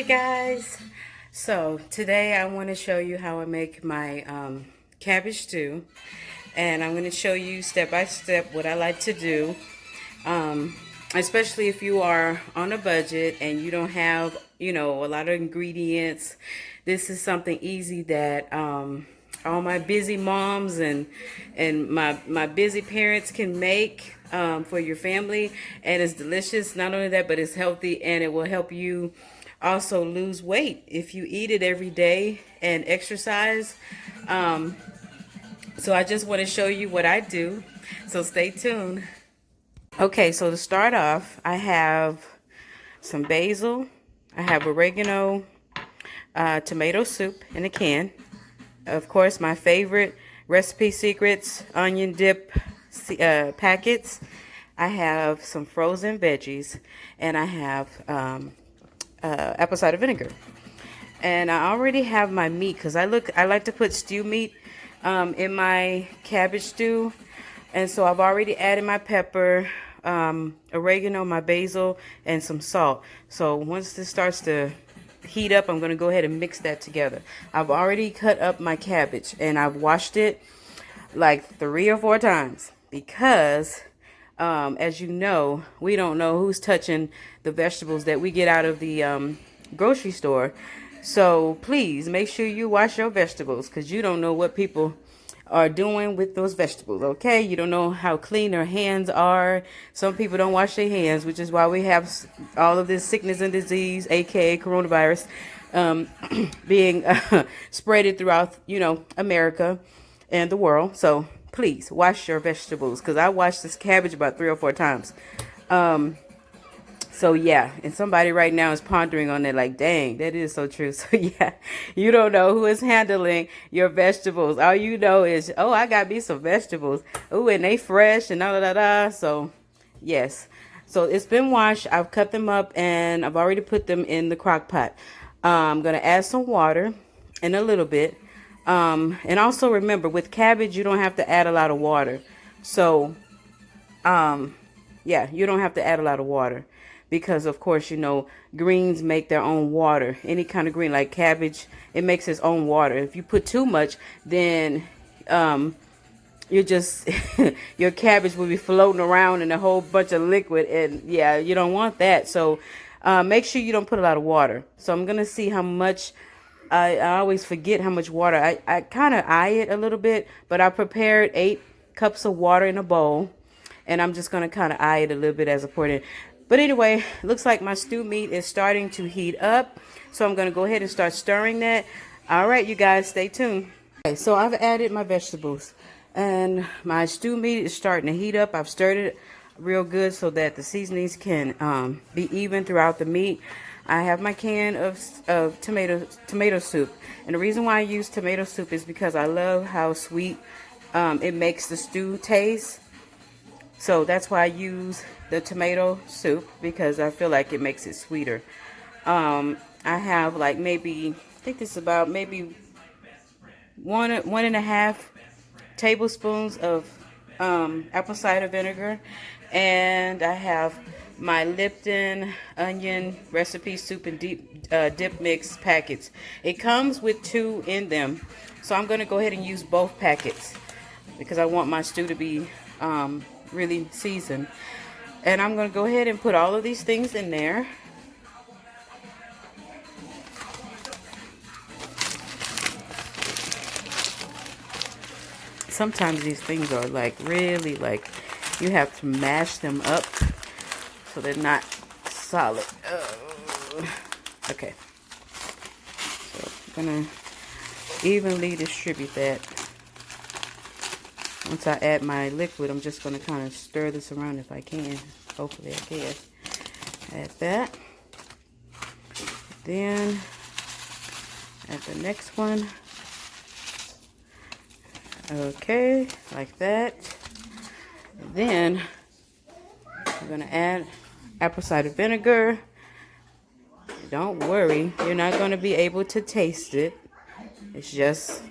Hey guys, so today I want to show you how I make my cabbage stew, and I'm going to show you step by step what I like to do, especially if you are on a budget and you don't have a lot of ingredients. This is something easy that all my busy moms and my busy parents can make for your family, and it's delicious. Not only that, but it's healthy, and it will help you also lose weight if you eat it every day and exercise. So I just want to show you what I do, so stay tuned. Okay, so to start off, I have some basil, I have oregano, tomato soup in a can. Of course, my favorite Recipe Secrets onion dip packets. I have some frozen veggies, and I have apple cider vinegar. And I already have my meat because I like to put stew meat in my cabbage stew, and so I've already added my pepper, oregano, my basil, and some salt. So once this starts to heat up, I'm going to go ahead and mix that together. I've already cut up my cabbage, and I've washed it like 3 or 4 times because as you know, we don't know who's touching the vegetables that we get out of the grocery store. So please make sure you wash your vegetables, because you don't know what people are doing with those vegetables, okay? You don't know how clean their hands are. Some people don't wash their hands, which is why we have all of this sickness and disease, aka coronavirus, being spreaded throughout, America and the world. So please wash your vegetables, because I washed this cabbage about 3 or 4 times. So yeah, and somebody right now is pondering on it like, dang, that is so true. So yeah, you don't know who is handling your vegetables. All you know is, oh, I got me some vegetables. Oh, and they fresh and da. So yes. So it's been washed. I've cut them up and I've already put them in the crock pot. I'm going to add some water in a little bit. And also remember, with cabbage, you don't have to add a lot of water. So, yeah, you don't have to add a lot of water. Because, of course, greens make their own water. Any kind of green, like cabbage, it makes its own water. If you put too much, then you're just, your cabbage will be floating around in a whole bunch of liquid. And, yeah, you don't want that. So, make sure you don't put a lot of water. So, I'm going to see how much. I always forget how much water. I kind of eye it a little bit. But I prepared 8 cups of water in a bowl. And I'm just going to kind of eye it a little bit as I pour it in. But anyway, looks like my stew meat is starting to heat up. So I'm going to go ahead and start stirring that. All right, you guys, stay tuned. Okay, so I've added my vegetables. And my stew meat is starting to heat up. I've stirred it real good so that the seasonings can be even throughout the meat. I have my can of tomato soup. And the reason why I use tomato soup is because I love how sweet it makes the stew taste. So that's why I use the tomato soup, because I feel like it makes it sweeter. I have like maybe, I think this is about maybe one and a half tablespoons of apple cider vinegar. And I have my Lipton onion recipe soup and dip mix packets. It comes with 2 in them. So I'm going to go ahead and use both packets because I want my stew to be really seasoned. And I'm going to go ahead and put all of these things in there. Sometimes these things are like really like you have to mash them up so they're not solid. Okay. So I'm going to evenly distribute that. Once I add my liquid, I'm just going to kind of stir this around if I can. Hopefully I can. Add that. Then add the next one. Okay, like that. And then I'm going to add apple cider vinegar. Don't worry, you're not going to be able to taste it. It's just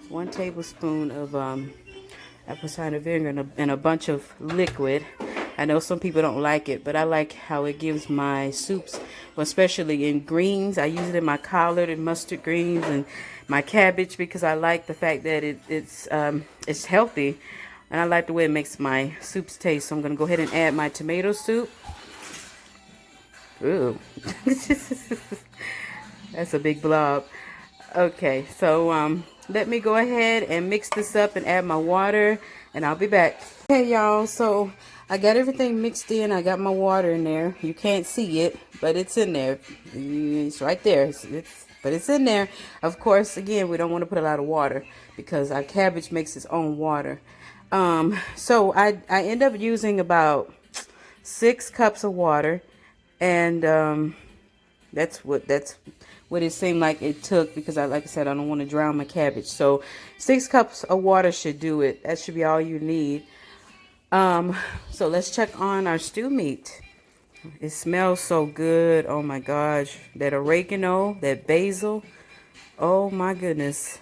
1 tablespoon of apple cider vinegar and a bunch of liquid. I know some people don't like it, but I like how it gives my soups, especially in greens. I use it in my collard and mustard greens and my cabbage because I like the fact that it's healthy, and I like the way it makes my soups taste. So I'm gonna go ahead and add my tomato soup. Ooh, that's a big blob. Okay, so let me go ahead and mix this up and add my water, and I'll be back. Okay, y'all, so I got everything mixed in. I got my water in there. You can't see it, but it's in there. It's right there. But it's in there. Of course, again, we don't want to put a lot of water because our cabbage makes its own water. So I end up using about 6 cups of water, and that's what it seemed like it took, because like I said, I don't want to drown my cabbage. So 6 cups of water should do it. That should be all you need. So let's check on our stew meat. It smells so good. Oh my gosh. That oregano, that basil. Oh my goodness.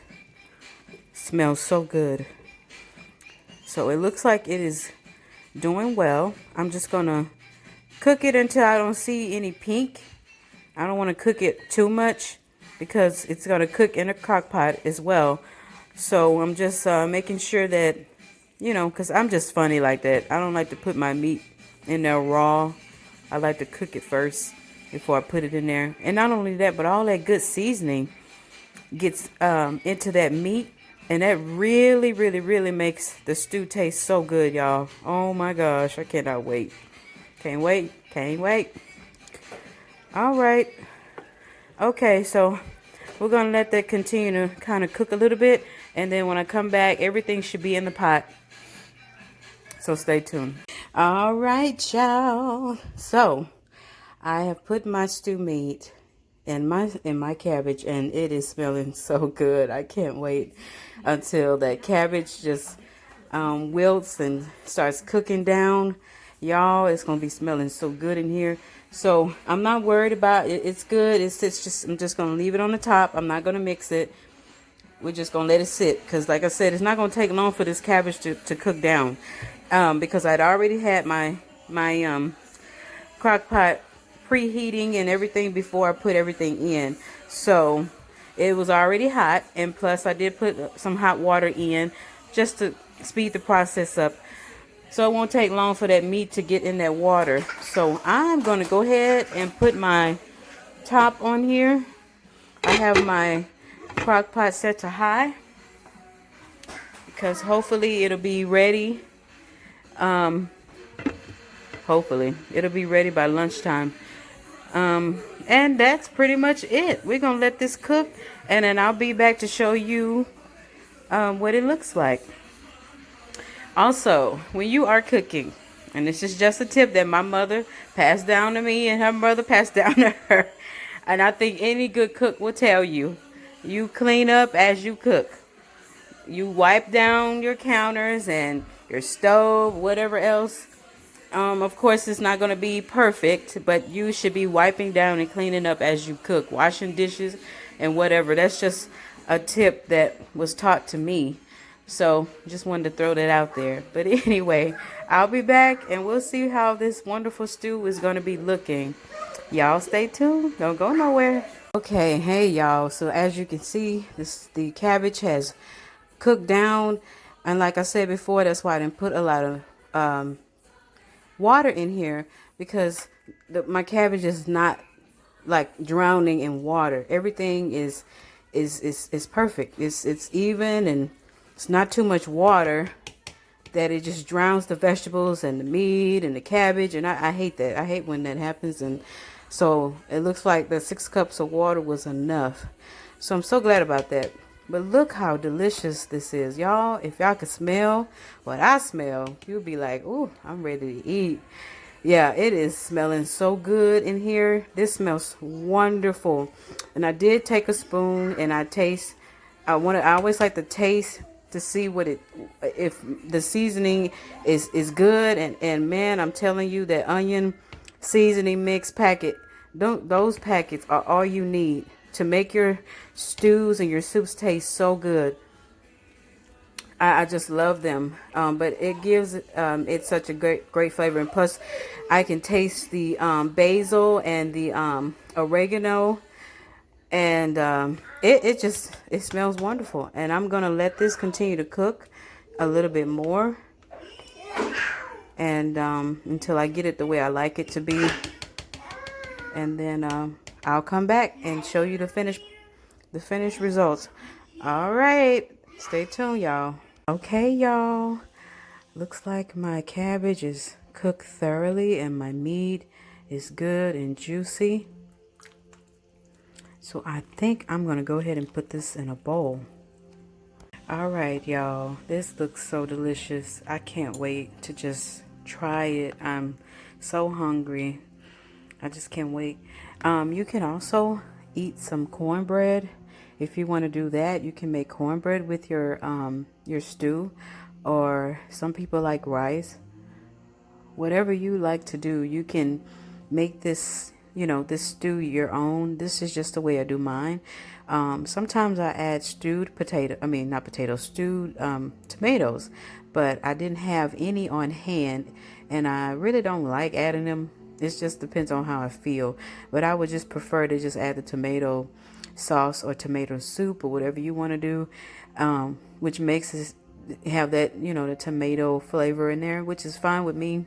Smells so good. So it looks like it is doing well. I'm just gonna cook it until I don't see any pink. I don't want to cook it too much because it's going to cook in a crock pot as well. So I'm just making sure that, you know, because I'm just funny like that. I don't like to put my meat in there raw. I like to cook it first before I put it in there. And not only that, but all that good seasoning gets into that meat. And that really, really, really makes the stew taste so good, y'all. Oh my gosh, I cannot wait. Can't wait. Can't wait. All right. Okay, so we're going to let that continue to kind of cook a little bit. And then when I come back, everything should be in the pot. So stay tuned. All right, y'all. So I have put my stew meat in my cabbage, and it is smelling so good. I can't wait until that cabbage just wilts and starts cooking down. Y'all, it's going to be smelling so good in here. So I'm not worried about it. It's good. It's just, I'm just going to leave it on the top. I'm not going to mix it. We're just going to let it sit. Because like I said, it's not going to take long for this cabbage to cook down. Because I'd already had my crock pot preheating and everything before I put everything in. So it was already hot. And plus I did put some hot water in just to speed the process up. So it won't take long for that meat to get in that water. So I'm going to go ahead and put my top on here. I have my crock pot set to high, because hopefully it'll be ready. Hopefully it'll be ready by lunchtime. And that's pretty much it. We're going to let this cook, and then I'll be back to show you what it looks like. Also, when you are cooking, and this is just a tip that my mother passed down to me and her mother passed down to her, and I think any good cook will tell you, you clean up as you cook. You wipe down your counters and your stove, whatever else. Of course, it's not going to be perfect, but you should be wiping down and cleaning up as you cook, washing dishes and whatever. That's just a tip that was taught to me. So just wanted to throw that out there. But anyway, I'll be back and we'll see how this wonderful stew is going to be looking. Y'all stay tuned. Don't go nowhere. Okay, hey y'all. So as you can see, the cabbage has cooked down. And like I said before, that's why I didn't put a lot of water in here, because my cabbage is not like drowning in water. Everything is perfect. It's even, and it's not too much water that it just drowns the vegetables and the meat and the cabbage. And I hate that. I hate when that happens. And so it looks like the 6 cups of water was enough. So I'm so glad about that. But look how delicious this is. Y'all, if y'all could smell what I smell, you'll be like, ooh, I'm ready to eat. Yeah, it is smelling so good in here. This smells wonderful. And I did take a spoon and I always like to taste to see if the seasoning is good. And man, I'm telling you, that onion seasoning mix packet, those packets are all you need to make your stews and your soups taste so good. I just love them. But it gives it such a great flavor, and plus, I can taste the basil and the oregano, and it smells wonderful. And I'm gonna let this continue to cook a little bit more, and until I get it the way I like it to be, and then I'll come back and show you the finished results. All right, stay tuned, y'all. Okay, y'all. Looks like my cabbage is cooked thoroughly and my meat is good and juicy. So I think I'm going to go ahead and put this in a bowl. All right, y'all. This looks so delicious. I can't wait to just try it. I'm so hungry. I just can't wait. You can also eat some cornbread. If you want to do that, you can make cornbread with your stew, or some people like rice. Whatever you like to do, you can make this, this stew your own. This is just the way I do mine. Sometimes I add stewed tomatoes, but I didn't have any on hand, and I really don't like adding them. It just depends on how I feel, but I would just prefer to just add the tomato sauce or tomato soup or whatever you want to do, which makes it have that, the tomato flavor in there, which is fine with me.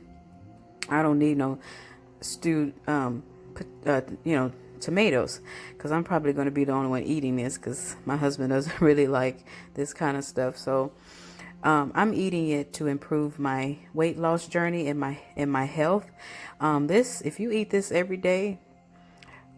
I don't need no stewed, tomatoes, because I'm probably going to be the only one eating this, because my husband doesn't really like this kind of stuff. So I'm eating it to improve my weight loss journey and my health. If you eat this every day,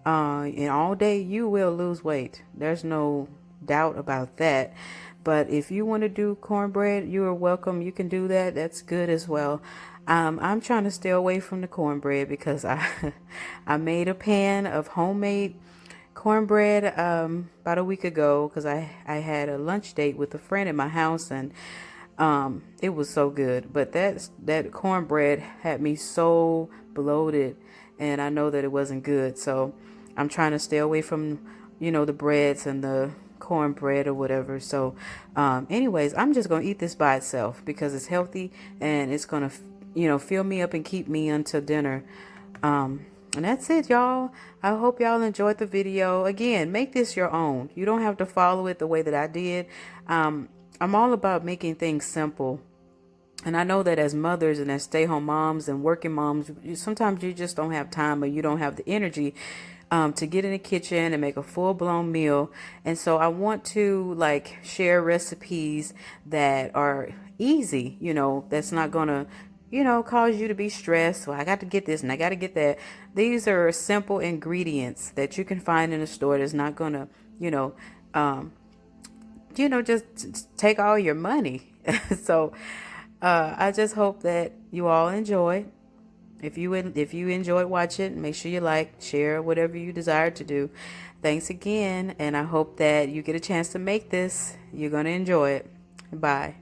and all day, you will lose weight. There's no doubt about that. But if you want to do cornbread, you are welcome. You can do that. That's good as well. I'm trying to stay away from the cornbread because I made a pan of homemade cornbread about a week ago, because I had a lunch date with a friend at my house, and it was so good. But that cornbread had me so bloated, and I know that it wasn't good. So I'm trying to stay away from, the breads and the cornbread or whatever. So anyways, I'm just going to eat this by itself because it's healthy, and it's going to, fill me up and keep me until dinner. And that's it, y'all. I hope y'all enjoyed the video. Again, make this your own. You don't have to follow it the way that I did. I'm all about making things simple. And I know that as mothers and as stay-home moms and working moms, sometimes you just don't have time, or you don't have the energy to get in the kitchen and make a full-blown meal. And so I want to share recipes that are easy, that's not gonna cause you to be stressed. Well, I got to get this and I got to get that. These are simple ingredients that you can find in the store that's not gonna just take all your money. So I just hope that you all enjoy. If you enjoyed watching, make sure you like, share, whatever you desire to do. Thanks again, and I hope that you get a chance to make this. You're going to enjoy it. Bye.